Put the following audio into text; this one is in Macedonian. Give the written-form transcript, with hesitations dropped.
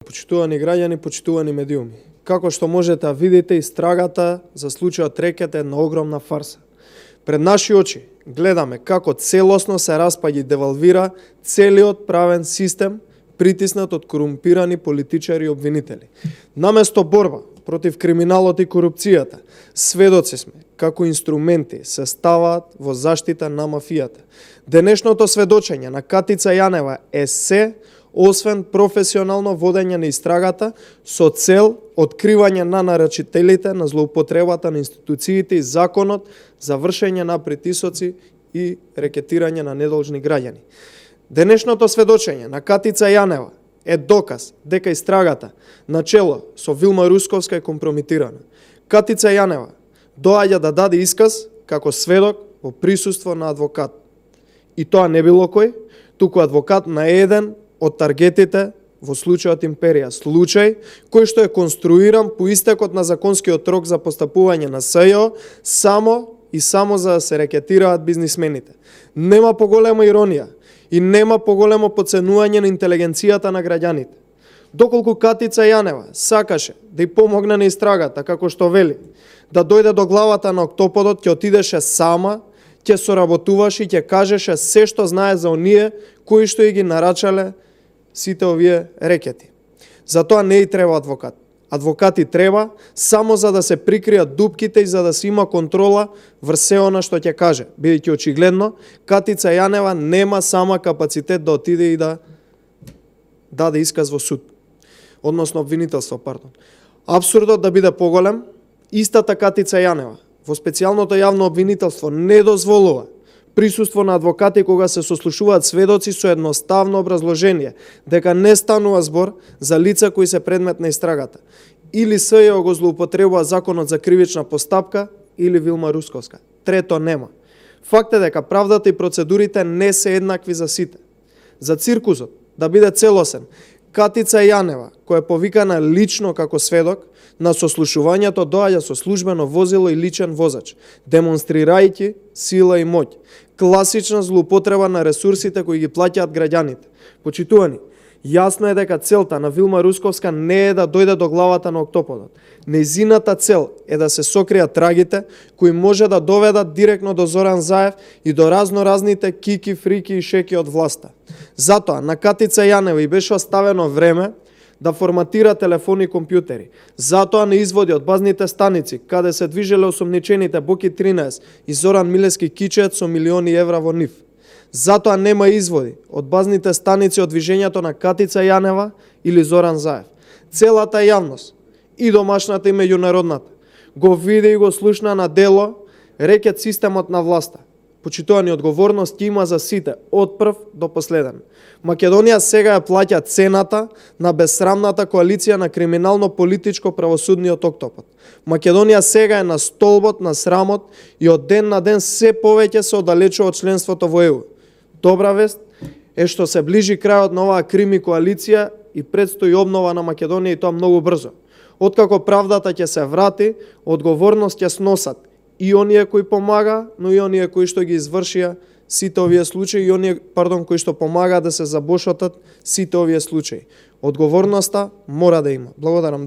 Почитувани граѓани, почитувани медиуми. Како што можете да видите, истрагата за случајот Рекет е една огромна фарса. Пред наши очи гледаме како целосно се распаѓа и девалвира целиот правен систем, притиснат од корумпирани политичари и обвинители. Наместо борба против криминалот и корупцијата, сведоци сме како инструменти се ставаат во заштита на мафијата. Денешното сведочење на Катица Јанева е се освен професионално водење на истрагата со цел откривање на нарачителите на злоупотребата на институциите и законот за вршење на притисоци и рекетирање на недолжни граѓани. Денешното сведочење на Катица Јанева е доказ дека истрагата на чело со Вилма Русковска е компрометирана. Катица Јанева доаѓа да даде исказ како сведок во присуство на адвокат. И тоа не било кој, туку адвокат на еден од таргетите во случајот Империја. Случај кој што е конструиран по истекот на законскиот рок за постапување на СЈО само за да се рекетираат бизнисмените. Нема поголема иронија и нема поголемо поценување на интелигенцијата на граѓаните. Доколку Катица Јанева сакаше да ја помогне на истрагата, како што вели, да дојде до главата на октоподот, ќе отидеше сама, ќе соработуваше и ќе кажеше се што знае за оние кои што и ги нарачале сите овие рекети. Затоа не и треба адвокат. Адвокати треба само за да се прикријат дупките и за да се има контрола врз се она што ќе каже, бидејќи очигледно Катица Јанева нема сама капацитет да отиде и да даде исказ во суд, односно обвинителство, пардон. Апсурдот да биде поголем, истата Катица Јанева во специјалното јавно обвинителство не дозволува присуство на адвокати кога се сослушуваат сведоци со едноставно образложение дека не станува збор за лица кои се предмет на истрагата. Или СЈО го злоупотребува законот за кривична постапка, или Вилма Русковска. Трето нема. Факт е дека правдата и процедурите не се еднакви за сите. За циркусот да биде целосен, Катица Јанева, која е повикана лично како сведок, на сослушувањето доаѓа со службено возило и личен возач, демонстрирајќи сила и моќ. Класична злоупотреба на ресурсите кои ги плаќаат граѓаните. Почитувани, јасно е дека целта на Вилма Русковска не е да дојде до главата на октоподот. Нејзината цел е да се сокријат трагите кои може да доведат директно до Зоран Заев и до разноразните кики, фрики и шеки од власта. Затоа на Катица Јанева и беше оставено време да форматира телефони и компјутери. Затоа на изводи од базните станици, каде се движеле осомничените Боки 13 и Зоран Милевски кичеат со милиони евра во нив. Затоа нема изводи од базните станици од движењето на Катица Јанева или Зоран Заев. Целата јавност, и домашната и меѓународната, го види и го слушна на дело рекет системот на власта. Почитувани, одговорност има за сите, од прв до последен. Македонија сега ја плаќа цената на безсрамната коалиција на криминално-политичко правосудниот октопод. Македонија сега е на столбот на срамот и од ден на ден се повеќе се оддалечува од членството во ЕУ. Добра вест е што се ближи крајот на оваа крими коалиција и предстои обнова на Македонија и тоа многу брзо. Откако правдата ќе се врати, одговорност ќе сносат и оние кои помага, но и оние кои што ги извршија сите овие случаи и оние, кои што помагаат да се забошотат сите овие случаи. Одговорноста мора да има. Благодарам.